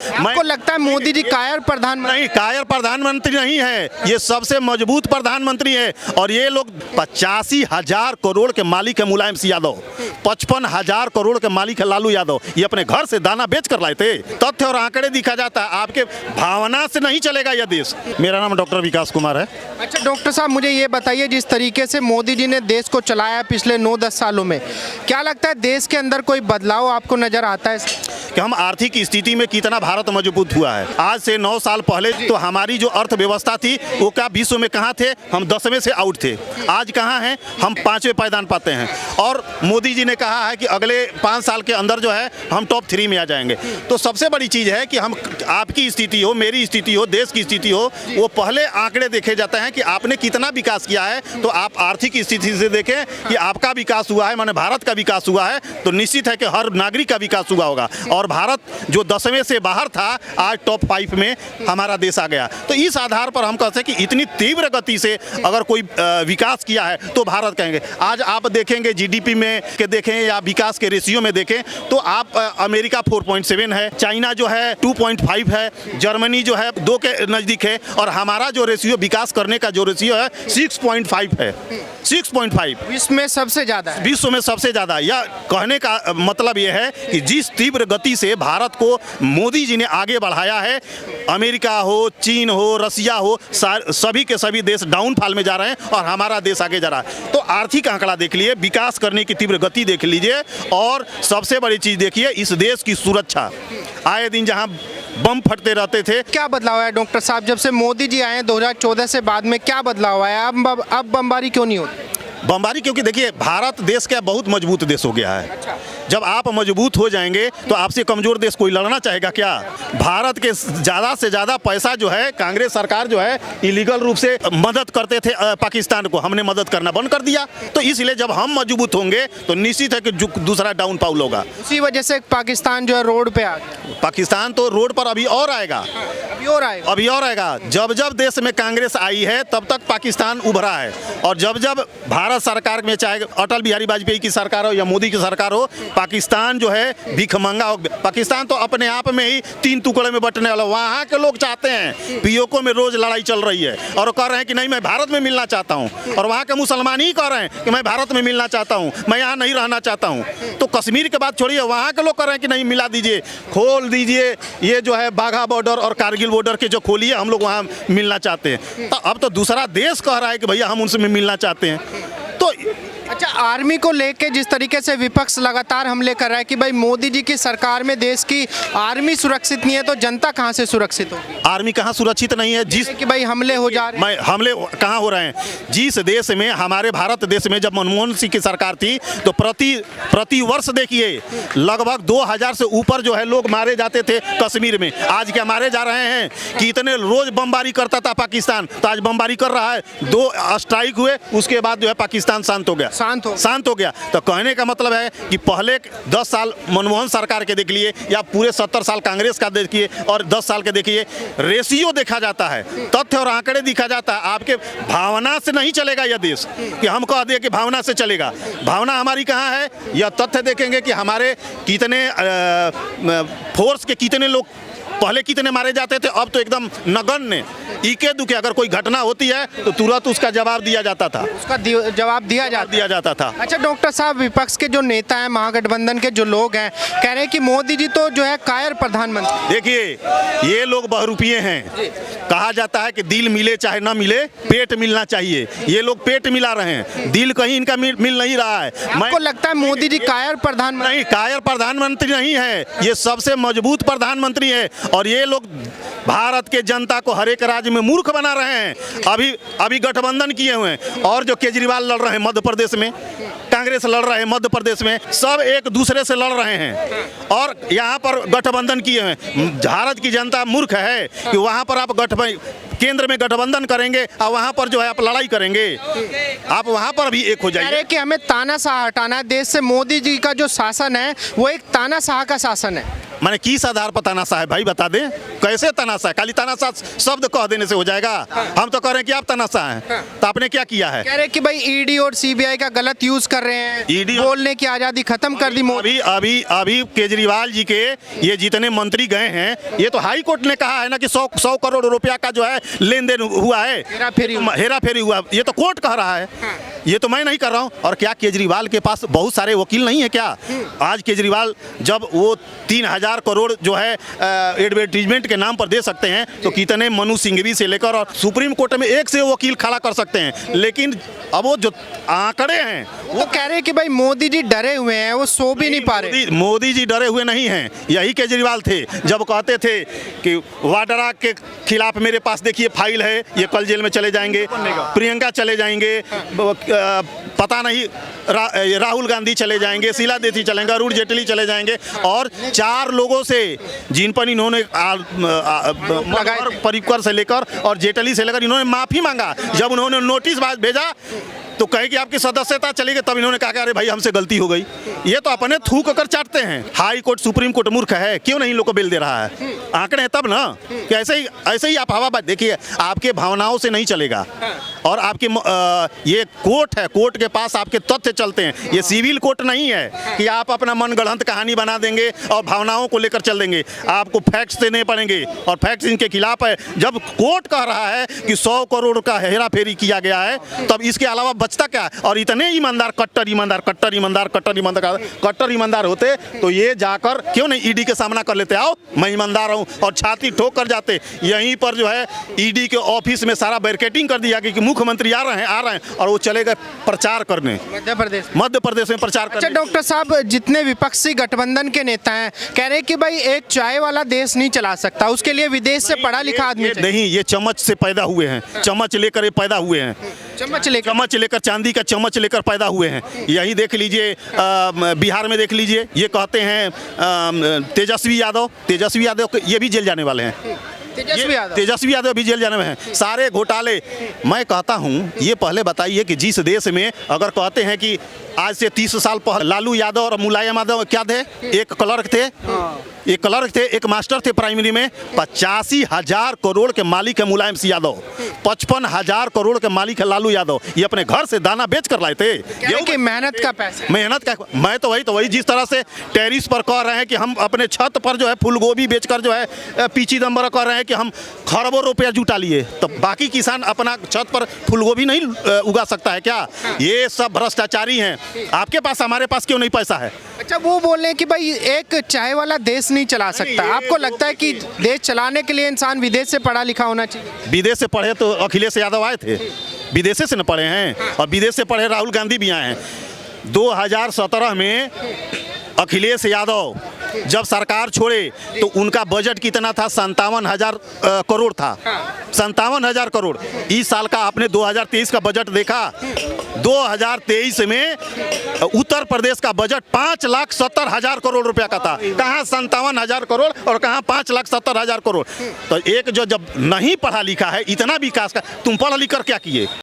आपको लगता है मोदी जी कायर प्रधानमंत्री? नहीं, कायर प्रधानमंत्री नहीं है, ये सबसे मजबूत प्रधानमंत्री है। और ये लोग 85,000 करोड़ के मालिक है मुलायम सिंह यादव, 55,000 करोड़ के मालिक है लालू यादव। ये अपने घर से दाना बेच कर लाए थे। तथ्य और आंकड़े दिखा जाता है, आपके भावना से नहीं चलेगा यह देश। मेरा नाम डॉक्टर विकास कुमार है। अच्छा डॉक्टर साहब, मुझे ये बताइए, जिस तरीके से मोदी जी ने देश को चलाया पिछले 9-10 सालों में, क्या लगता है देश के अंदर कोई बदलाव आपको नजर आता है कि हम आर्थिक स्थिति में कितना भारत मजबूत हुआ है। आज से 9 साल पहले तो हमारी जो अर्थव्यवस्था थी वो क्या विश्व में कहाँ थे, हम 10वें से आउट थे। आज कहाँ हैं, हम 5वें पायदान पाते हैं। और मोदी जी ने कहा है कि अगले 5 साल के अंदर जो है हम टॉप 3 में आ जाएंगे। तो सबसे बड़ी चीज़ है कि हम, आपकी स्थिति हो, मेरी स्थिति हो, देश की स्थिति हो, वो पहले आंकड़े देखे जाते हैं कि आपने कितना विकास किया है। तो आप आर्थिक स्थिति से देखें कि आपका विकास हुआ है, माने भारत का विकास हुआ है, तो निश्चित है कि हर नागरिक का विकास हुआ होगा। और भारत जो 10वें से बाहर था, आज टॉप 5 में हमारा देश आ गया। तो इस आधार पर हम कहते हैं कि इतनी तीव्र गति से अगर कोई विकास किया है तो भारत कहेंगे। आज आप देखेंगे जीडीपी में के देखें या विकास के रेशियो में देखें तो आप अमेरिका 4.7 है, चाइना जो है 2.5 है, जर्मनी जो है 2 के नज़दीक है, और हमारा जो रेशियो विकास करने का जो रेशियो है 6.5 है। 6.5 विश्व में सबसे ज़्यादा है। विश्व में सबसे ज़्यादा। यह कहने का मतलब यह है कि जिस तीव्र गति से भारत को मोदी जी ने आगे बढ़ाया है, अमेरिका हो, चीन हो, रसिया हो, सभी के सभी देश डाउनफॉल में जा रहे हैं और हमारा देश आगे जा रहा है। तो आर्थिक आंकड़ा देख लीजिए, विकास करने की तीव्र गति देख लीजिए, और सबसे बड़ी चीज़ देखिए इस देश की सुरक्षा। आए दिन जहां बम फटते रहते थे। क्या बदलाव है डॉक्टर साहब, जब से मोदी जी आए 2014 से बाद में क्या बदलाव आया? अब बमबारी क्यों नहीं होती? बमबारी क्योंकि देखिए भारत देश का बहुत मजबूत देश हो गया है। जब आप मजबूत हो जाएंगे तो आपसे कमजोर देश कोई लड़ना चाहेगा क्या? भारत के ज़्यादा से ज़्यादा पैसा जो है कांग्रेस सरकार जो है इलीगल रूप से मदद करते थे पाकिस्तान को, हमने मदद करना बंद कर दिया। तो इसलिए जब हम मजबूत होंगे तो निश्चित है कि दूसरा डाउनफॉल होगा। उसी वजह से पाकिस्तान जो है रोड पे आ गया। पाकिस्तान तो रोड पर अभी और आएगा, अभी और आएगा। जब जब देश में कांग्रेस आई है तब तक पाकिस्तान उभरा है, और जब जब भारत सरकार में, चाहे अटल बिहारी वाजपेयी की सरकार हो या मोदी की सरकार हो, पाकिस्तान जो है भिखमंगा हो। पाकिस्तान तो अपने आप में ही 3 टुकड़े में बंटने वाला। वहाँ के लोग चाहते हैं, पीओके में रोज लड़ाई चल रही है और कह रहे हैं कि नहीं मैं भारत में मिलना चाहता हूँ, और वहाँ के मुसलमान ही कह रहे हैं कि मैं भारत में मिलना चाहता हूँ, मैं यहाँ नहीं रहना चाहता हूँ। तो कश्मीर के बात छोड़िए, वहाँ के लोग कह रहे हैं कि नहीं मिला दीजिए, खोल दीजिए, ये जो है बाघा बॉर्डर और कारगिल बॉर्डर के जो खोलिए, हम लोग वहाँ मिलना चाहते हैं। तो अब तो दूसरा देश कह रहा है कि भैया हम उनसे मिलना चाहते हैं। तो अच्छा, आर्मी को लेके जिस तरीके से विपक्ष लगातार हमले कर रहा है कि भाई मोदी जी की सरकार में देश की आर्मी सुरक्षित नहीं है, तो जनता कहां से सुरक्षित होगी? आर्मी कहां सुरक्षित नहीं है? जिस कि भाई हमले हो जा रहे हैं। हमले कहां हो रहे हैं? जिस देश में, हमारे भारत देश में जब मनमोहन सिंह की सरकार थी तो प्रति वर्ष देखिए लगभग 2000 से ऊपर जो है लोग मारे जाते थे कश्मीर में। आज क्या मारे जा रहे हैं कि इतने रोज बमबारी करता था पाकिस्तान, तो आज बमबारी कर रहा है। 2 स्ट्राइक हुए, उसके बाद जो है पाकिस्तान शांत हो गया, शांत हो गया। तो कहने का मतलब है कि पहले 10 साल मनमोहन सरकार के देख लिए या पूरे 70 साल कांग्रेस का देखिए और 10 साल के देखिए, रेशियो देखा जाता है, तथ्य और आंकड़े दिखा जाता है। आपके भावना से नहीं चलेगा यह देश कि हम कह दें कि भावना से चलेगा। भावना हमारी कहाँ है? यह तथ्य देखेंगे कि हमारे कितने फोर्स के कितने लोग पहले कितने मारे जाते थे, अब तो एकदम नगण्य, इके दुके अगर कोई घटना होती है तो तुरंत उसका जवाब दिया जाता था, जवाब दिया जाता था। अच्छा डॉक्टर साहब, विपक्ष के जो नेता हैं, महागठबंधन के जो लोग हैं, कह रहे हैं कि मोदी जी तो जो है कायर प्रधानमंत्री। देखिए ये लोग बहुरूपिये हैं। कहा जाता है कि दिल मिले चाहे ना मिले, पेट मिलना चाहिए। ये लोग पेट मिला रहे हैं, दिल कहीं इनका मिल नहीं रहा है। आपको लगता है मोदी जी कायर प्रधानमंत्री? नहीं, कायर प्रधानमंत्री नहीं है, ये सबसे मजबूत प्रधानमंत्री है। और ये लोग भारत के जनता को हर एक राज्य में मूर्ख बना रहे हैं। अभी गठबंधन किए हुए हैं, और जो केजरीवाल लड़ रहे हैं मध्य प्रदेश में, कांग्रेस लड़ रहे हैं मध्य प्रदेश में, सब एक दूसरे से लड़ रहे हैं और यहाँ पर गठबंधन किए हुए हैं। भारत की जनता मूर्ख है कि वहाँ पर आप केंद्र में गठबंधन करेंगे और वहाँ पर जो है आप लड़ाई करेंगे, आप वहाँ पर भी एक हो जाएंगे। कि हमें तानाशाह हटाना है देश से। मोदी जी का जो शासन है वो एक तानाशाह का शासन है। माने किस आधार पर तनाशा है भाई बता दें, कैसे तनाशा है? खाली तनाशा शब्द कह देने से हो जाएगा? हम तो कह रहे हैं कि आप तनाशा हैं, तो आपने क्या किया है? कह रहे कि भाई ईडी और सीबीआई का गलत यूज कर रहे हैं, ईडी बोलने की आजादी खत्म कर दी मोदी। अभी अभी केजरीवाल जी के ये जितने मंत्री गए हैं, ये तो हाई कोर्ट ने कहा है ना कि 100 करोड़ रुपया का जो है लेन देन हुआ है, हेरा फेरी हुआ, ये तो कोर्ट कह रहा है, ये तो मैं नहीं कर रहा हूँ। और क्या केजरीवाल के पास बहुत सारे वकील नहीं है क्या? आज केजरीवाल जब वो 3000 करोड़ जो है एडवर्टीजमेंट के नाम पर दे सकते हैं, तो कितने मनु सिंघवी से लेकर और सुप्रीम कोर्ट में एक से वकील खड़ा कर सकते हैं। लेकिन अब वो जो आंकड़े हैं वो कह रहे हैं कि भाई मोदी जी डरे हुए हैं, वो सो भी नहीं पा रहे। मोदी जी डरे हुए नहीं हैं, यही केजरीवाल थे जब कहते थे कि वाड्रा के खिलाफ मेरे पास देखिए फाइल है, ये कल जेल में चले जाएंगे, प्रियंका चले जाएंगे, पता नहीं राहुल गांधी चले जाएंगे, शीला दीक्षित चलेंगे, अरुण जेटली चले जाएंगे, और 4 लोगों से जिन पर इन्होंने परिकर से लेकर और जेटली से लेकर इन्होंने माफी मांगा। जब उन्होंने नोटिस भेजा तो कहे कि आपकी सदस्यता चली गई, तब इन्होंने कहा कि अरे भाई हमसे गलती हो गई। ये तो अपने थूक कर चाटते हैं। हाई कोर्ट सुप्रीम कोर्ट मूर्ख है, क्यों नहीं लोग को बिल दे रहा है? आंकड़े हैं तब ना कि ऐसे ही आप हवा बात देखिए, आपके भावनाओं से नहीं चलेगा। और आपके ये कोर्ट है, कोर्ट के पास आपके तथ्य चलते हैं। ये सिविल कोर्ट नहीं है कि आप अपना मनगढ़ंत कहानी बना देंगे और भावनाओं को लेकर चल देंगे। आपको फैक्ट्स देने पड़ेंगे और फैक्ट्स इनके खिलाफ है। जब कोर्ट कह रहा है कि 100 करोड़ का हेरा फेरी किया गया है, तब इसके अलावा बचता क्या? और इतने ईमानदार, कट्टर ईमानदार होते तो ये जाकर क्यों नहीं ईडी के सामना कर लेते? आओ मैं ईमानदार हूँ, और छाती ठोक कर जाते। यहीं पर जो है ईडी के ऑफिस में सारा बैरिकेडिंग कर दिया कि मुख्यमंत्री आ रहे हैं, और वो चले गए प्रचार करने मध्य प्रदेश में प्रचार करने। अच्छा डॉक्टर साहब, जितने विपक्षी गठबंधन के नेता हैं कह रहे हैं कि भाई एक चाय वाला देश नहीं चला सकता, उसके लिए विदेश से पढ़ा लिखा आदमी नहीं, ये चम्मच से पैदा हुए हैं, चम्मच लेकर ये पैदा हुए हैं, चम्मच लेकर चांदी का चम्मच लेकर पैदा हुए हैं। यही देख लीजिए, बिहार में देख लीजिए, ये कहते हैं तेजस्वी यादव ये भी जेल जाने वाले हैं। तेजस्वी यादव भी जेल जाने में हैं। सारे घोटाले, मैं कहता हूं, ये पहले बताइए कि जिस देश में अगर कहते हैं कि आज से 30 साल पहले लालू यादव और मुलायम यादव क्या थे? एक क्लर्क थे, एक मास्टर थे प्राइमरी में। 85,000 करोड़ के मालिक है मुलायम सिंह यादव, 55,000 करोड़ के मालिक है लालू यादव। ये अपने घर से दाना बेच कर लाए थे। ये मेहनत का पैसा, मैं तो वही जिस तरह से टेरिस पर कह रहे हैं कि हम अपने छत पर जो है फूल गोभी बेचकर जो है पीची दम्बर कह रहे हैं कि हम खरबों रुपया जुटा लिए, तो बाकी किसान अपना छत पर फूल गोभी नहीं उगा सकता है क्या? ये सब भ्रष्टाचारी हैं। आपके पास, हमारे पास क्यों नहीं पैसा है? अच्छा, वो बोल रहे हैं कि भाई एक चाय वाला देश नहीं चला सकता। आपको लगता है कि देश चलाने के लिए इंसान विदेश से पढ़ा लिखा होना चाहिए? विदेश से पढ़े तो अखिलेश यादव आए थे, विदेश से न पढ़े हैं, और विदेश से पढ़े राहुल गांधी भी आए हैं। 2017 में अखिलेश यादव जब सरकार छोड़े तो उनका बजट कितना था? 57,000 करोड़ था, 57,000 करोड़। इस साल का आपने 2023 का बजट देखा? 2023 में उत्तर प्रदेश का बजट 5,70,000 करोड़ रुपया का था। कहाँ 57,000 करोड़ और कहाँ 5,70,000 करोड़? तो एक जो जब नहीं पढ़ा लिखा है, इतना विकास का, तुम पढ़ लिख कर क्या किए?